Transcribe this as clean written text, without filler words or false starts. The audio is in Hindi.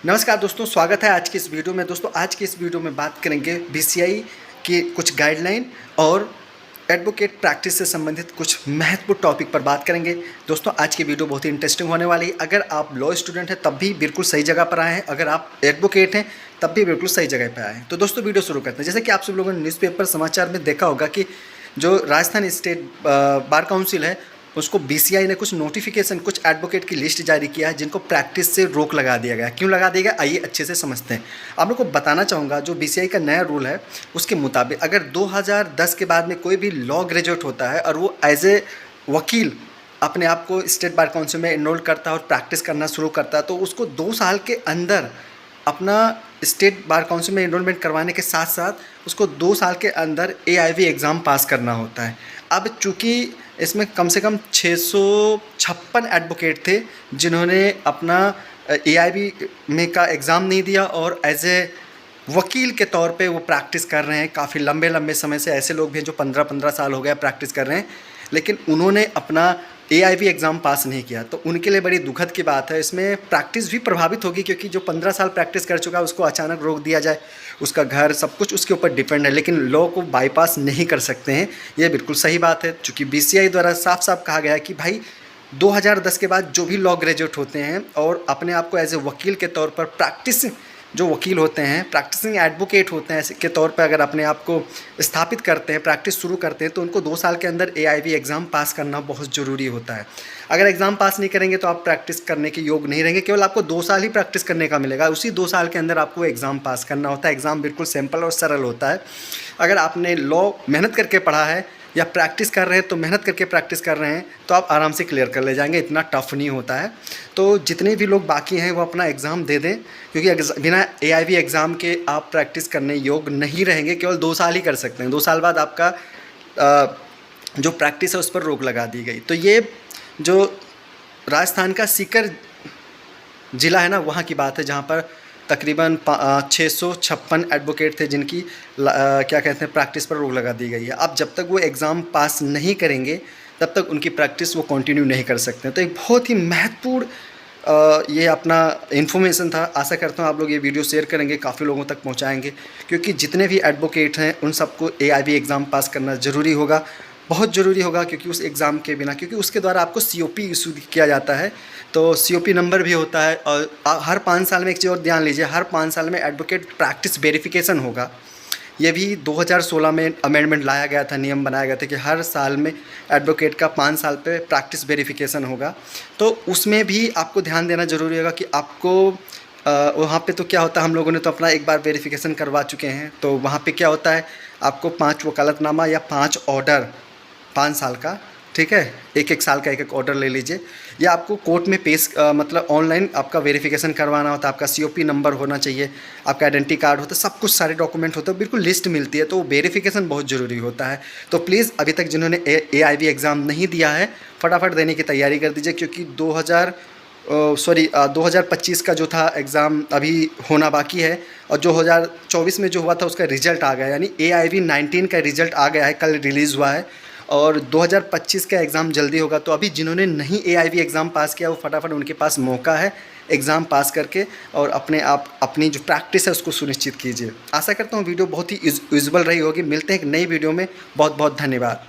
नमस्कार दोस्तों, स्वागत है आज की इस वीडियो में। दोस्तों आज की इस वीडियो में बात करेंगे बीसीआई की कुछ गाइडलाइन और एडवोकेट प्रैक्टिस से संबंधित कुछ महत्वपूर्ण टॉपिक पर बात करेंगे। दोस्तों आज की वीडियो बहुत ही इंटरेस्टिंग होने वाली है। अगर आप लॉ स्टूडेंट हैं तब भी बिल्कुल सही जगह पर आए हैं, अगर आप एडवोकेट हैं तब भी बिल्कुल सही जगह पर आए हैं। तो दोस्तों वीडियो शुरू करते हैं। जैसे कि आप सब लोगों ने न्यूज़पेपर समाचार में देखा होगा कि जो राजस्थान स्टेट बार काउंसिल है उसको बीसीआई ने कुछ नोटिफिकेशन, कुछ एडवोकेट की लिस्ट जारी किया है जिनको प्रैक्टिस से रोक लगा दिया गया। क्यों लगा दिया गया, आइए अच्छे से समझते हैं। आप लोग को बताना चाहूँगा जो बीसीआई का नया रूल है उसके मुताबिक अगर 2010 के बाद में कोई भी लॉ ग्रेजुएट होता है और वो एज ए वकील अपने आप को स्टेट बार काउंसिल में इनरोल करता है और प्रैक्टिस करना शुरू करता है तो उसको 2 साल के अंदर अपना स्टेट बार काउंसिल में इनरोलमेंट करवाने के साथ साथ उसको 2 साल के अंदर एआईवी एग्ज़ाम पास करना होता है। अब चूँकि इसमें कम से कम 656 एडवोकेट थे जिन्होंने अपना एआईवी में का एग्ज़ाम नहीं दिया और एज ए वकील के तौर पे वो प्रैक्टिस कर रहे हैं। काफ़ी लंबे लंबे समय से ऐसे लोग भी हैं जो 15-15 साल हो गया प्रैक्टिस कर रहे हैं, लेकिन उन्होंने अपना एआईवी एग्ज़ाम पास नहीं किया। तो उनके लिए बड़ी दुखद की बात है। इसमें प्रैक्टिस भी प्रभावित होगी क्योंकि जो 15 साल प्रैक्टिस कर चुका है उसको अचानक रोक दिया जाए, उसका घर सब कुछ उसके ऊपर डिपेंड है, लेकिन लॉ को बाईपास नहीं कर सकते हैं। ये बिल्कुल सही बात है। चूँकि बीसीआई द्वारा साफ साफ कहा गया है कि भाई 2010 के बाद जो भी लॉ ग्रेजुएट होते हैं और अपने आप को एज ए वकील के तौर पर प्रैक्टिस, जो वकील होते हैं प्रैक्टिसिंग एडवोकेट होते हैं ऐसे के तौर पर अगर अपने आप को स्थापित करते हैं, प्रैक्टिस शुरू करते हैं तो उनको 2 साल के अंदर एआईवी एग्ज़ाम पास करना बहुत ज़रूरी होता है। अगर एग्ज़ाम पास नहीं करेंगे तो आप प्रैक्टिस करने के योग नहीं रहेंगे। केवल आपको 2 साल ही प्रैक्टिस करने का मिलेगा, उसी 2 साल के अंदर आपको एग्ज़ाम पास करना होता है। एग्ज़ाम बिल्कुल सिंपल और सरल होता है। अगर आपने लॉ मेहनत करके पढ़ा है या प्रैक्टिस कर रहे हैं तो मेहनत करके प्रैक्टिस कर रहे हैं तो आप आराम से क्लियर कर ले जाएंगे, इतना टफ नहीं होता है। तो जितने भी लोग बाकी हैं वो अपना एग्ज़ाम दे दें क्योंकि बिना एआईवी एग्ज़ाम के आप प्रैक्टिस करने योग्य नहीं रहेंगे। केवल 2 साल ही कर सकते हैं। 2 साल बाद आपका जो प्रैक्टिस है उस पर रोक लगा दी गई। तो ये जो राजस्थान का सीकर ज़िला है ना, वहाँ की बात है जहाँ पर तकरीबन 656 एडवोकेट थे जिनकी क्या कहते हैं प्रैक्टिस पर रोक लगा दी गई है। अब जब तक वो एग्ज़ाम पास नहीं करेंगे तब तक उनकी प्रैक्टिस वो कंटिन्यू नहीं कर सकते। तो एक बहुत ही महत्वपूर्ण ये अपना इन्फॉर्मेशन था। आशा करता हूँ आप लोग ये वीडियो शेयर करेंगे, काफ़ी लोगों तक पहुँचाएँगे क्योंकि जितने भी एडवोकेट हैं उन सबको एआईवी एग्ज़ाम पास करना ज़रूरी होगा, बहुत ज़रूरी होगा। क्योंकि उस एग्ज़ाम के बिना, क्योंकि उसके द्वारा आपको सीओपी इशू किया जाता है, तो सीओपी नंबर भी होता है। और हर 5 साल में एक चीज़ और ध्यान लीजिए, हर 5 साल में एडवोकेट प्रैक्टिस वेरिफिकेशन होगा। ये भी 2016 में अमेंडमेंट लाया गया था, नियम बनाया गया था कि हर साल में एडवोकेट का 5 साल पे प्रैक्टिस वेरिफिकेशन होगा। तो उसमें भी आपको ध्यान देना ज़रूरी होगा कि आपको वहाँ पे तो क्या होता है, हम लोगों ने तो अपना एक बार वेरिफिकेशन करवा चुके हैं, तो वहाँ पे क्या होता है आपको 5 वकालतनामा या 5 ऑर्डर 5 साल का, ठीक है, एक साल का एक ऑर्डर ले लीजिए, या आपको कोर्ट में पेश मतलब ऑनलाइन आपका वेरिफिकेशन करवाना होता है। आपका सीओपी नंबर होना चाहिए, आपका आइडेंटिटी कार्ड होता है, सब कुछ सारे डॉक्यूमेंट होते हैं, बिल्कुल लिस्ट मिलती है। तो वेरिफिकेशन बहुत ज़रूरी होता है। तो प्लीज़ अभी तक जिन्होंने एआईवी एग्ज़ाम नहीं दिया है फटाफट देने की तैयारी कर दीजिए क्योंकि 2025 का जो था एग्ज़ाम अभी होना बाकी है और 2024 में जो हुआ था उसका रिज़ल्ट आ गया, यानी एआईवी 19 का रिज़ल्ट आ गया है, कल रिलीज़ हुआ है और 2025 का एग्ज़ाम जल्दी होगा। तो अभी जिन्होंने नहीं एआईवी एग्ज़ाम पास किया वो फटाफट, उनके पास मौका है एग्ज़ाम पास करके और अपनी जो प्रैक्टिस है उसको सुनिश्चित कीजिए। आशा करता हूँ वीडियो बहुत ही यूज़फुल रही होगी। मिलते हैं एक नई वीडियो में। बहुत बहुत धन्यवाद।